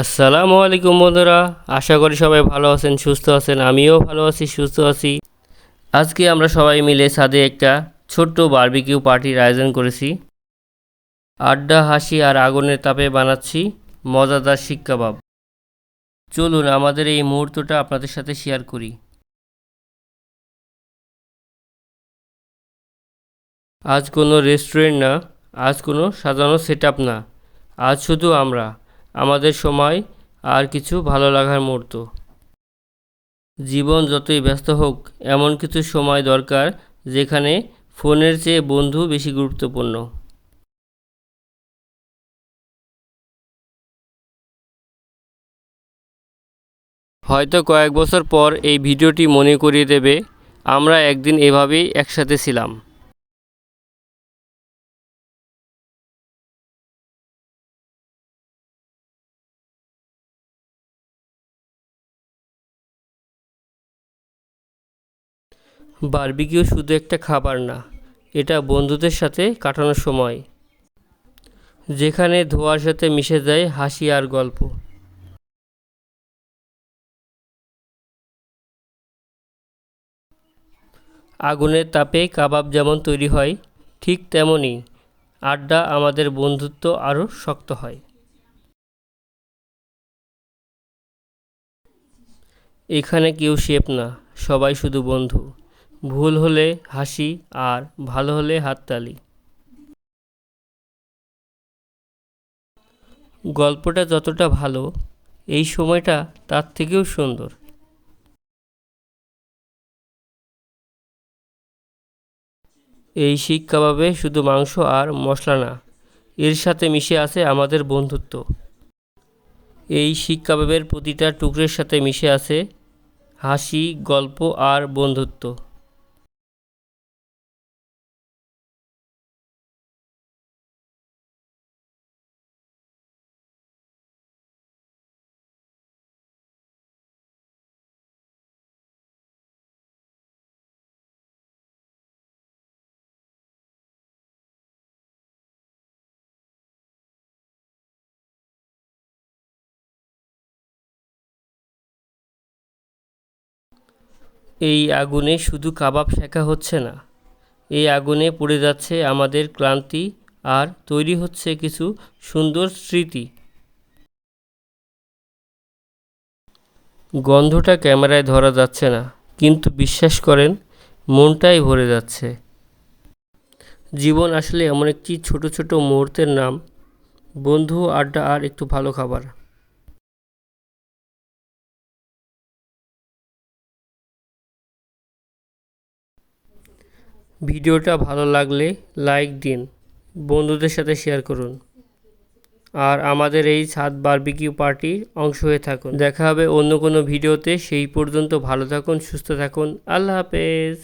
আসসালামু আলাইকুম বন্ধুরা, আশা করি সবাই ভালো আছেন, সুস্থ আছেন। আমিও ভালো আছি, সুস্থ আছি। আজকে আমরা সবাই মিলে ছাদে একটা ছোট্ট বারবিকিউ পার্টির আয়োজন করেছি। আড্ডা, হাসি আর আগুনের তাপে বানাচ্ছি মজাদার শিক কাবাব। চলুন আমাদের এই মুহূর্তটা আপনাদের সাথে শেয়ার করি। আজ কোনো রেস্টুরেন্ট না, আজ কোনো সাজানো সেটআপ না, আজ শুধু আমরা, আমাদের সময় আর কিছু ভালো লাগার মুহূর্ত। জীবন যতই ব্যস্ত হোক, এমন কিছু সময় দরকার যেখানে ফোনের চেয়ে বন্ধু বেশি গুরুত্বপূর্ণ। হয়তো কয়েক বছর পর এই ভিডিওটি মনে করিয়ে দেবে আমরা একদিন এভাবেই একসাথে ছিলাম। বারবিকিউ শুধু একটা খাবার না, এটা বন্ধুদের সাথে কাটানোর সময়, যেখানে ধোঁয়ার সাথে মিশে যায় হাসি আর গল্প। আগুনের তাপে কাবাব যেমন তৈরি হয়, ঠিক তেমনই আড্ডা আমাদের বন্ধুত্ব আরও শক্ত হয়। এখানে কেউ শেফ না, সবাই শুধু বন্ধু। ভুল হলে হাসি আর ভালো হলে হাততালি। গল্পটা যতটা ভালো, এই সময়টা তার থেকেও সুন্দর। এই শিক কাবাবে শুধু মাংস আর মশলা না, এর সাথে মিশে আছে আমাদের বন্ধুত্ব। এই শিক কাবাবের প্রতিটা টুকরের সাথে মিশে আছে হাসি, গল্প আর বন্ধুত্ব। এই আগুনে শুধু কাবাব শেখা হচ্ছে না, এই আগুনে পুড়ে যাচ্ছে আমাদের ক্লান্তি আর তৈরি হচ্ছে কিছু সুন্দর স্মৃতি। গন্ধটা ক্যামেরায় ধরা যাচ্ছে না, কিন্তু বিশ্বাস করেন, মনটাই ভরে যাচ্ছে। জীবন আসলে এমন একটি ছোট ছোট মুহূর্তের নাম, বন্ধু, আড্ডা আর একটু ভালো খাবার। ভিডিওটা ভালো লাগলে লাইক দিন, বন্ধুদের সাথে শেয়ার করুন, আর আমাদের এই ছাদ বারবিকিউ পার্টির অংশ হয়ে থাকুন। দেখা হবে অন্য কোনো ভিডিওতে, সেই পর্যন্ত ভালো থাকুন, সুস্থ থাকুন। আল্লাহ হাফেজ।